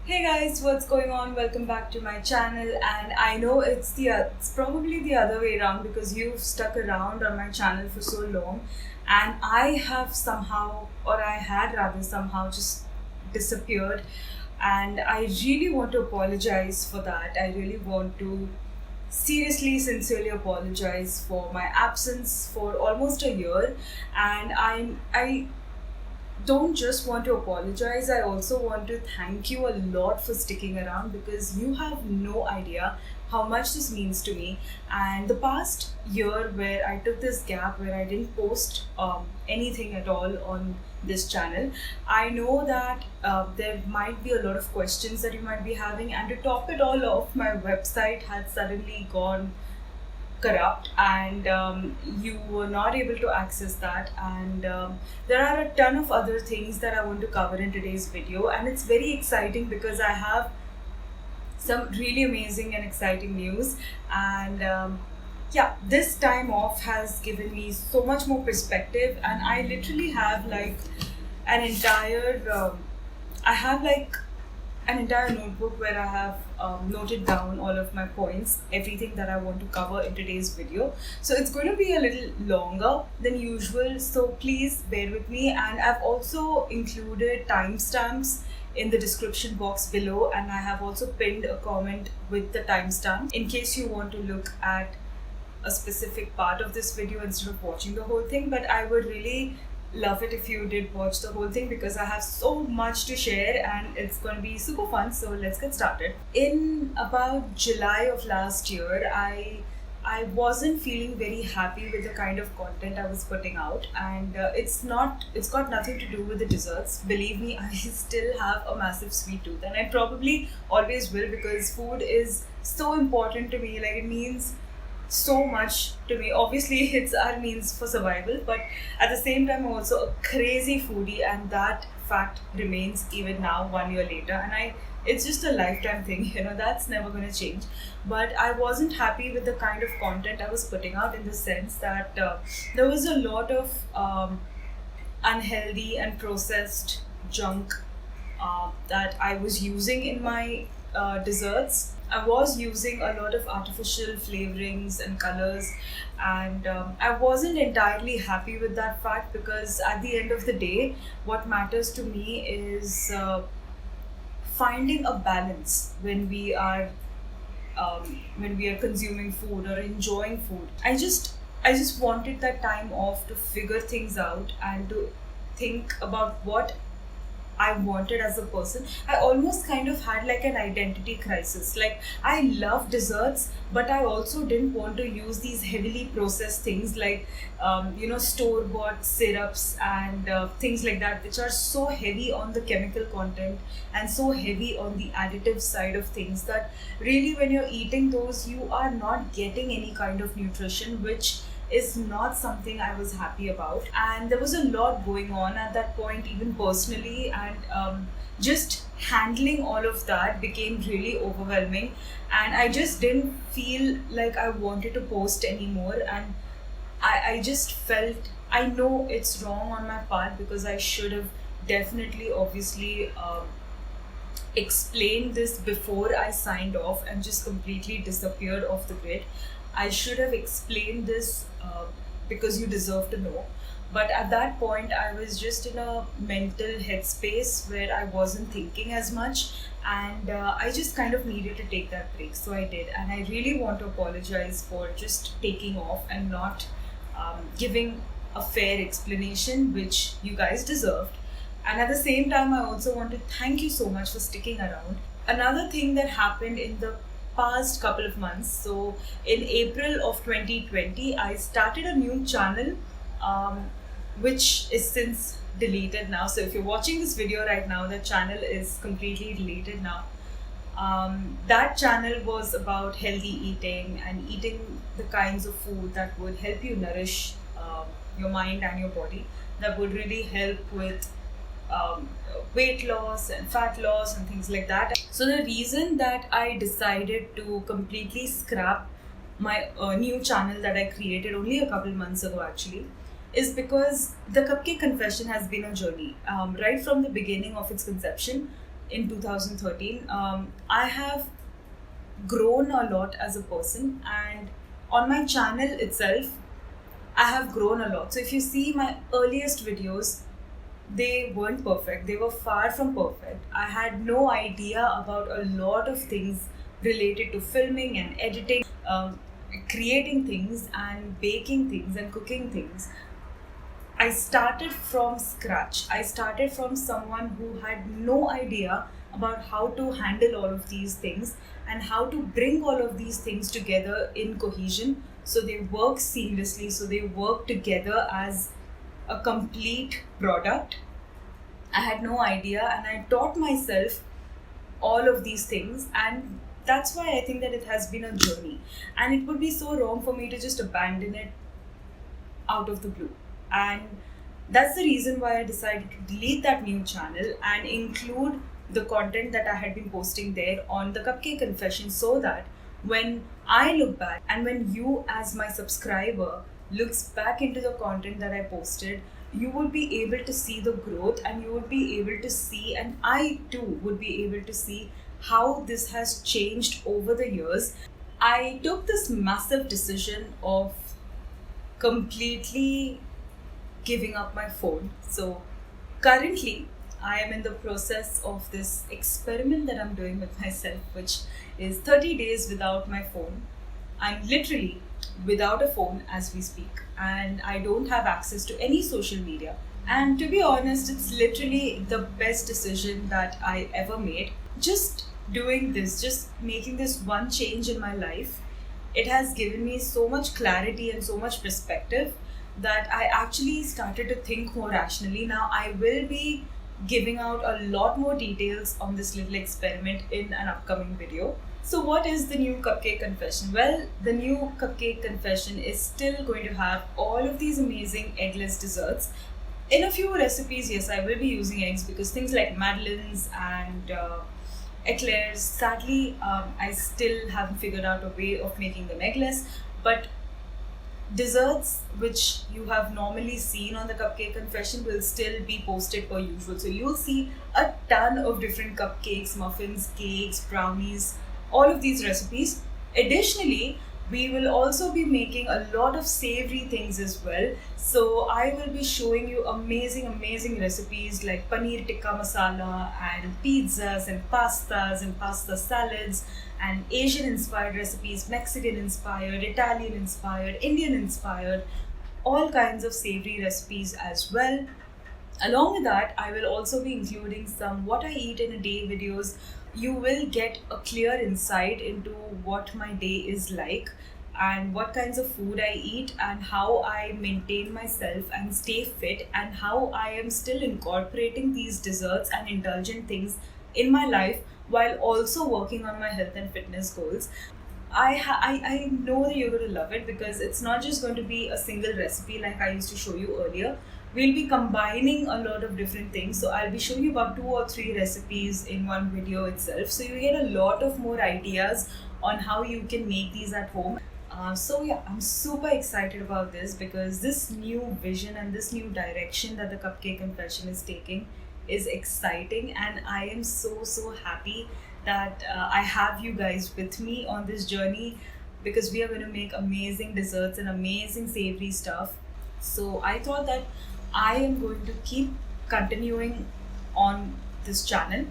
Hey guys, what's going on? Welcome back to my channel. And I know it's probably the other way around because you've stuck around on my channel for so long, and I have somehow, or I had rather somehow, just disappeared. And I really want to apologize for that. I really want to seriously, sincerely apologize for my absence for almost a year. And I don't just want to apologize, I also want to thank you a lot for sticking around because you have no idea how much this means to me. And the past year, where I took this gap, where I didn't post anything at all on this channel, I know that there might be a lot of questions that you might be having. And to top it all off, my website had suddenly gone corrupt, and you were not able to access that. And there are a ton of other things that I want to cover in today's video, and it's very exciting because I have some really amazing and exciting news. And yeah, this time off has given me so much more perspective, and I literally have like an entire I have like an entire notebook where I have noted down all of my points, everything that I want to cover in today's video. So it's going to be a little longer than usual, so please bear with me. And I've also included timestamps in the description box below, and I have also pinned a comment with the timestamp in case you want to look at a specific part of this video instead of watching the whole thing. But I would really love it if you did watch the whole thing because I have so much to share and it's going to be super fun. So let's get started. In about July of last year, I wasn't feeling very happy with the kind of content I was putting out, and it's got nothing to do with the desserts. Believe me, I still have a massive sweet tooth, and I probably always will because food is so important to me. Like, it means so much to me. Obviously, it's our means for survival, but at the same time, I'm also a crazy foodie, and that fact remains even now, 1 year later. And it's just a lifetime thing, that's never going to change. But I wasn't happy with the kind of content I was putting out, in the sense that there was a lot of unhealthy and processed junk that I was using in my desserts. I was using a lot of artificial flavorings and colors, and I wasn't entirely happy with that fact because at the end of the day, what matters to me is finding a balance when we are consuming food or enjoying food. I just wanted that time off to figure things out and to think about what I wanted as a person. I almost kind of had like an identity crisis. Like, I love desserts, but I also didn't want to use these heavily processed things like, store bought syrups and things like that, which are so heavy on the chemical content and so heavy on the additive side of things that really, when you're eating those, you are not getting any kind of nutrition, which is not something I was happy about. And there was a lot going on at that point, even personally, and just handling all of that became really overwhelming. And I just didn't feel like I wanted to post anymore. And I just felt, I know it's wrong on my part because I should have definitely, obviously, explained this before I signed off and just completely disappeared off the grid. I should have explained this because you deserve to know. But at that point, I was just in a mental headspace where I wasn't thinking as much, and I just kind of needed to take that break. So I did, and I really want to apologize for just taking off and not giving a fair explanation, which you guys deserved. And at the same time, I also want to thank you so much for sticking around. Another thing that happened in the past couple of months, so in April of 2020, I started a new channel, which is since deleted now. So if you're watching this video right now, the channel is completely deleted now. That channel was about healthy eating and eating the kinds of food that would help you nourish your mind and your body, that would really help with um, weight loss and fat loss and things like that. So the reason that I decided to completely scrap my new channel that I created only a couple months ago, actually, is because the Cupcake Confession has been a journey. Right from the beginning of its conception, in 2013, I have grown a lot as a person, and on my channel itself, I have grown a lot. So if you see my earliest videos, they weren't perfect. They were far from perfect. I had no idea about a lot of things related to filming and editing, creating things and baking things and cooking things. I started from scratch. I started from someone who had no idea about how to handle all of these things and how to bring all of these things together in cohesion so they work seamlessly, so they work together as a complete product. I had no idea, and I taught myself all of these things, and that's why I think that it has been a journey. And it would be so wrong for me to just abandon it out of the blue. And that's the reason why I decided to delete that new channel and include the content that I had been posting there on the Cupcake Confession, so that when I look back and when you, as my subscriber, looks back into the content that I posted, you would be able to see the growth, and you would be able to see, and I too would be able to see how this has changed over the years. I took this massive decision of completely giving up my phone. So currently, I am in the process of this experiment that I'm doing with myself, which is 30 days without my phone. I'm literally without a phone as we speak, and I don't have access to any social media. And to be honest, it's literally the best decision that I ever made. Just doing this, just making this one change in my life, it has given me so much clarity and so much perspective that I actually started to think more rationally. Now I will be giving out a lot more details on this little experiment in an upcoming video. So what is the new Cupcake Confession? Well, the new Cupcake Confession is still going to have all of these amazing eggless desserts. In a few recipes, yes, I will be using eggs, because things like madeleines and eclairs, sadly, I still haven't figured out a way of making them eggless. But desserts which you have normally seen on the Cupcake Confession will still be posted per usual. So you'll see a ton of different cupcakes, muffins, cakes, brownies, all of these recipes. Additionally, we will also be making a lot of savory things as well. So I will be showing you amazing recipes like paneer tikka masala and pizzas and pasta salads and Asian inspired recipes, Mexican inspired, Italian inspired, Indian inspired, all kinds of savory recipes as well. Along with that, I will also be including some what I eat in a day videos. You will get a clear insight into what my day is like and what kinds of food I eat and how I maintain myself and stay fit, and how I am still incorporating these desserts and indulgent things in my life while also working on my health and fitness goals. I know that you're going to love it, because it's not just going to be a single recipe like I used to show you earlier. We'll be combining a lot of different things. So I'll be showing you about 2 or 3 recipes in one video itself. So you get a lot of more ideas on how you can make these at home. So yeah, I'm super excited about this, because this new vision and this new direction that the Cupcake Confession is taking is exciting, and I am so happy that I have you guys with me on this journey, because we are going to make amazing desserts and amazing savory stuff. So I thought that I am going to keep continuing on this channel.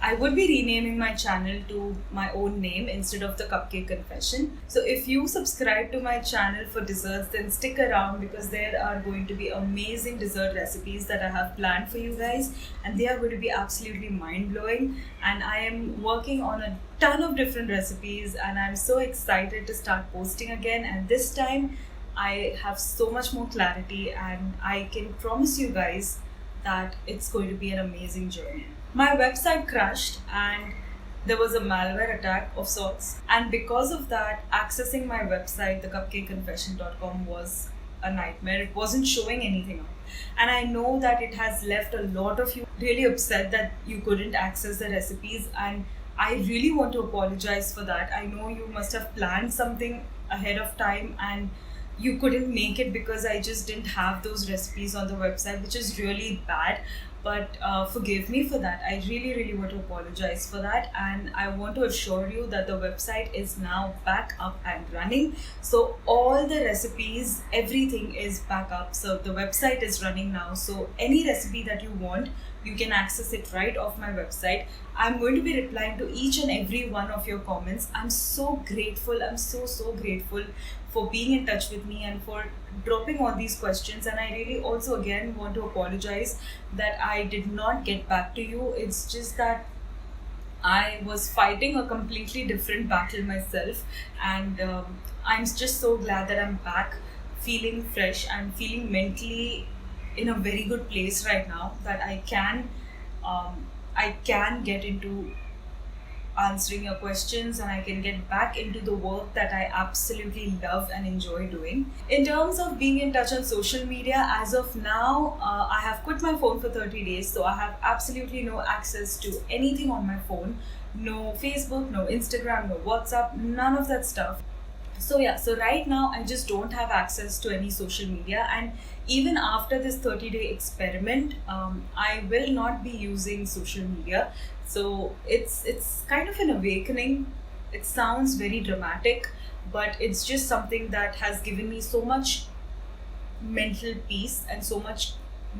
I would be renaming my channel to my own name instead of the Cupcake Confession. So if you subscribe to my channel for desserts, then stick around, because there are going to be amazing dessert recipes that I have planned for you guys, and they are going to be absolutely mind-blowing. And I am working on a ton of different recipes, and I'm so excited to start posting again. And this time I have so much more clarity, and I can promise you guys that it's going to be an amazing journey. My website crashed and there was a malware attack of sorts, and because of that, accessing my website, thecupcakeconfession.com, was a nightmare. It wasn't showing anything up, and I know that it has left a lot of you really upset that you couldn't access the recipes, and I really want to apologize for that. I know you must have planned something ahead of time and you couldn't make it because I just didn't have those recipes on the website, which is really bad. But forgive me for that. I really, really want to apologize for that. And I want to assure you that the website is now back up and running. So, all the recipes, everything is back up. So, the website is running now. So, any recipe that you want, you can access it right off my website. I'm going to be replying to each and every one of your comments. I'm so grateful. I'm so grateful for being in touch with me and for dropping all these questions. And I really also again want to apologize that I did not get back to you. It's just that I was fighting a completely different battle myself, and I'm just so glad that I'm back, feeling fresh and feeling mentally in a very good place right now. That I can get into answering your questions and I can get back into the work that I absolutely love and enjoy doing. In terms of being in touch on social media, as of now, I have quit my phone for 30 days, so I have absolutely no access to anything on my phone. No Facebook, no Instagram, no WhatsApp, none of that stuff. So yeah, so right now I just don't have access to any social media, and even after this 30-day experiment, I will not be using social media. So it's kind of an awakening. It sounds very dramatic, but it's just something that has given me so much mental peace and so much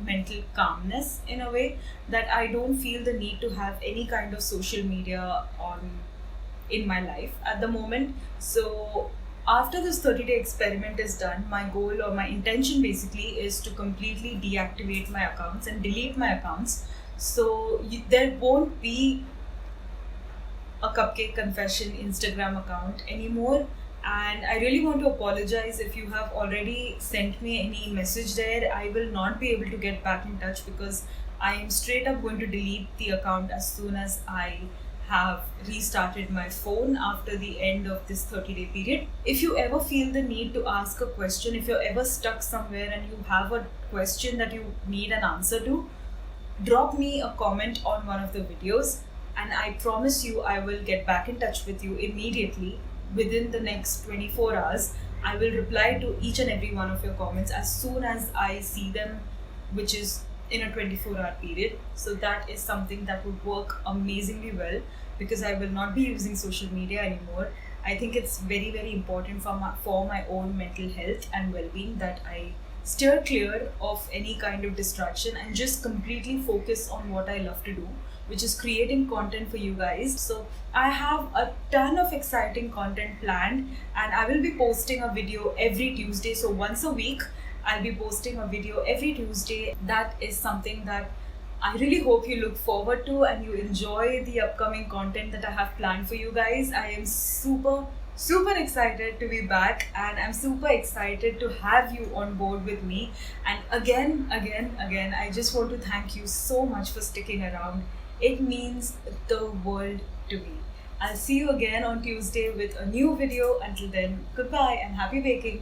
mental calmness in a way that I don't feel the need to have any kind of social media on in my life at the moment. So after this 30-day experiment is done, my goal or my intention basically is to completely deactivate my accounts and delete my accounts. So there won't be a Cupcake Confession Instagram account anymore. And I really want to apologize if you have already sent me any message there. I will not be able to get back in touch because I am straight up going to delete the account as soon as I have restarted my phone after the end of this 30-day period. If you ever feel the need to ask a question, if you're ever stuck somewhere and you have a question that you need an answer to, drop me a comment on one of the videos, and I promise you I will get back in touch with you immediately within the next 24 hours. I will reply to each and every one of your comments as soon as I see them, which is in a 24-hour period. So that is something that would work amazingly well because I will not be using social media anymore. I think it's very important for my own mental health and well-being that I steer clear of any kind of distraction and just completely focus on what I love to do, which is creating content for you guys. So I have a ton of exciting content planned, and I will be posting a video every Tuesday. So once a week, I'll be posting a video every Tuesday. That is something that I really hope you look forward to and you enjoy the upcoming content that I have planned for you guys. I am super excited to be back, and I'm super excited to have you on board with me. And again, I just want to thank you so much for sticking around. It means the world to me. I'll see you again on Tuesday with a new video. Until then, goodbye and happy baking.